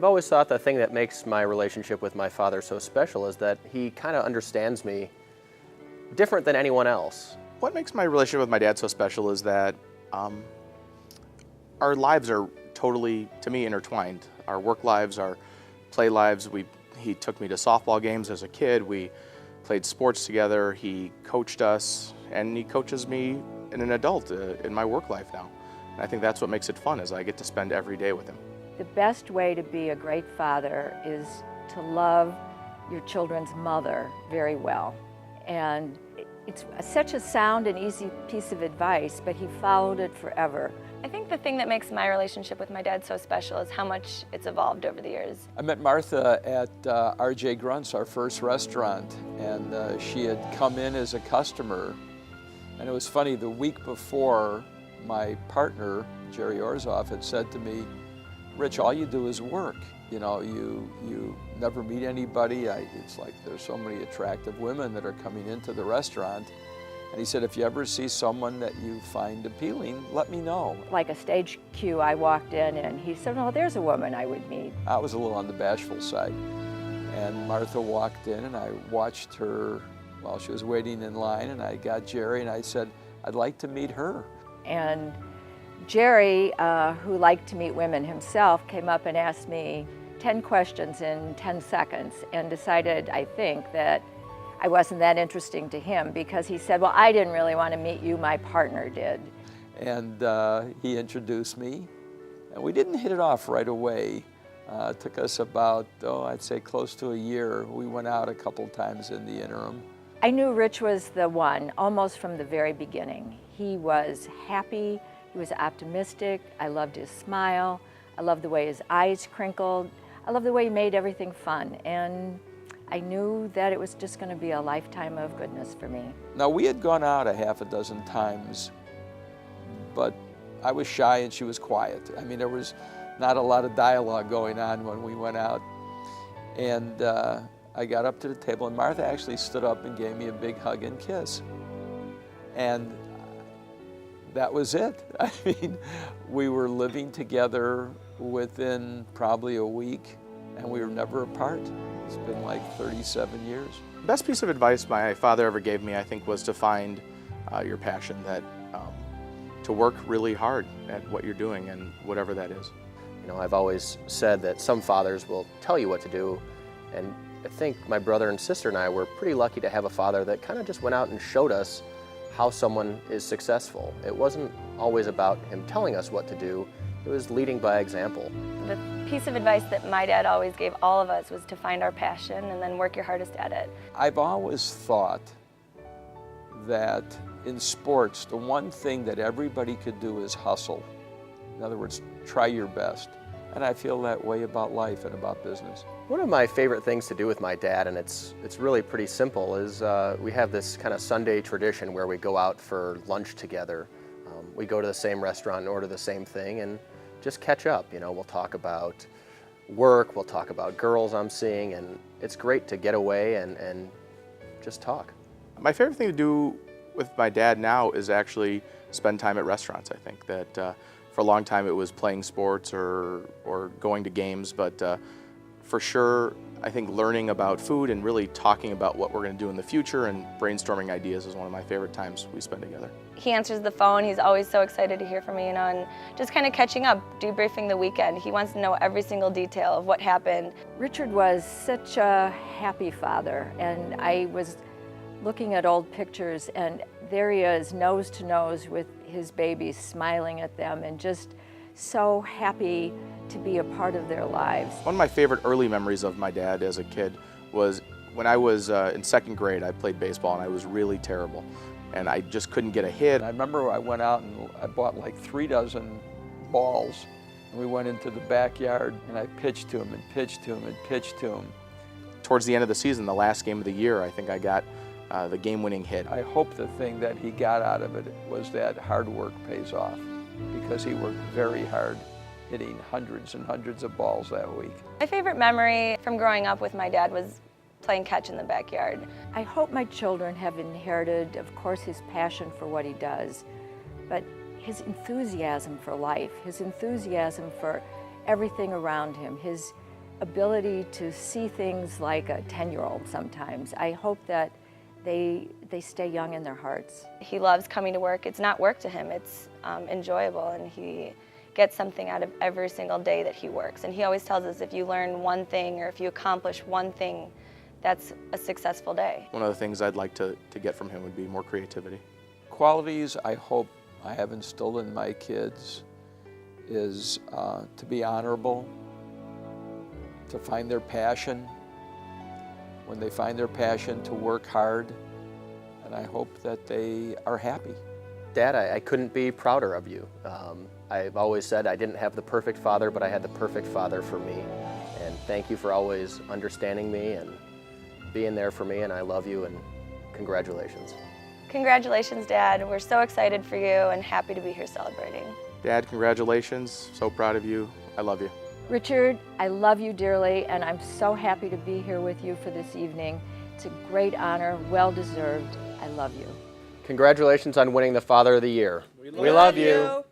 I've always thought the thing that makes my relationship with my father so special is that he kind of understands me different than anyone else. What makes my relationship with my dad so special is that our lives are totally, to me, intertwined. Our work lives, our play lives. He took me to softball games as a kid. We played sports together. He coached us, and he coaches me in an adult in my work life now. And I think that's what makes it fun, is I get to spend every day with him. The best way to be a great father is to love your children's mother very well. And it's such a sound and easy piece of advice, but he followed it forever. I think the thing that makes my relationship with my dad so special is how much it's evolved over the years. I met Martha at R.J. Grunt's, our first restaurant, and she had come in as a customer. And it was funny, the week before, my partner, Jerry Orzoff, had said to me, "Rich, all you do is work. You know, you never meet anybody. It's like there's so many attractive women that are coming into the restaurant." And he said, "If you ever see someone that you find appealing, let me know." Like a stage cue, I walked in and he said, "Oh, there's a woman I would meet." I was a little on the bashful side. And Martha walked in and I watched her while she was waiting in line, and I got Jerry and I said, "I'd like to meet her." And Jerry, who liked to meet women himself, came up and asked me 10 questions in 10 seconds and decided, I think, that I wasn't that interesting to him, because he said, "Well, I didn't really want to meet you, my partner did." And he introduced me, and we didn't hit it off right away. It took us about, I'd say close to a year. We went out a couple times in the interim. I knew Rich was the one almost from the very beginning. He was happy, he was optimistic, I loved his smile, I loved the way his eyes crinkled, I loved the way he made everything fun, and I knew that it was just going to be a lifetime of goodness for me. Now, we had gone out a half a dozen times, but I was shy and she was quiet. I mean, there was not a lot of dialogue going on when we went out. And I got up to the table, and Martha actually stood up and gave me a big hug and kiss. And that was it. I mean, we were living together within probably a week, and we were never apart. It's been like 37 years. The best piece of advice my father ever gave me, I think, was to find your passion, to work really hard at what you're doing, and whatever that is. You know, I've always said that some fathers will tell you what to do, and I think my brother and sister and I were pretty lucky to have a father that kind of just went out and showed us how someone is successful. It wasn't always about him telling us what to do, it was leading by example. The piece of advice that my dad always gave all of us was to find our passion and then work your hardest at it. I've always thought that in sports, the one thing that everybody could do is hustle. In other words, try your best. And I feel that way about life and about business. One of my favorite things to do with my dad, and it's really pretty simple, is we have this kind of Sunday tradition where we go out for lunch together. We go to the same restaurant and order the same thing and just catch up. You know, we'll talk about work, we'll talk about girls I'm seeing, and it's great to get away and just talk. My favorite thing to do with my dad now is actually spend time at restaurants. I think that for a long time it was playing sports or going to games, but for sure I think learning about food and really talking about what we're going to do in the future and brainstorming ideas is one of my favorite times we spend together. He answers the phone, he's always so excited to hear from me, and just kind of catching up, debriefing the weekend. He wants to know every single detail of what happened. Richard was such a happy father, and I was looking at old pictures, and there he is, nose to nose with his babies, smiling at them, and just so happy to be a part of their lives. One of my favorite early memories of my dad as a kid was when I was in second grade. I played baseball, and I was really terrible, and I just couldn't get a hit. I remember I went out and I bought like 3 dozen balls, and we went into the backyard, and I pitched to him and pitched to him and pitched to him. Towards the end of the season, the last game of the year, I think I got the game-winning hit. I hope the thing that he got out of it was that hard work pays off, because he worked very hard, hitting hundreds and hundreds of balls that week. My favorite memory from growing up with my dad was playing catch in the backyard. I hope my children have inherited, of course, his passion for what he does, but his enthusiasm for life, his enthusiasm for everything around him, his ability to see things like a 10-year-old sometimes. I hope that they stay young in their hearts. He loves coming to work. It's not work to him, it's enjoyable, and he gets something out of every single day that he works. And he always tells us if you learn one thing or if you accomplish one thing, that's a successful day. One of the things I'd like to get from him would be more creativity. Qualities I hope I have instilled in my kids is to be honorable, to find their passion. When they find their passion, to work hard, and I hope that they are happy. Dad, I couldn't be prouder of you. I've always said I didn't have the perfect father, but I had the perfect father for me. And thank you for always understanding me and being there for me, and I love you, and congratulations. Congratulations, Dad. We're so excited for you and happy to be here celebrating. Dad, congratulations. So proud of you. I love you. Richard, I love you dearly, and I'm so happy to be here with you for this evening. It's a great honor, well deserved. I love you. Congratulations on winning the Father of the Year. We love you.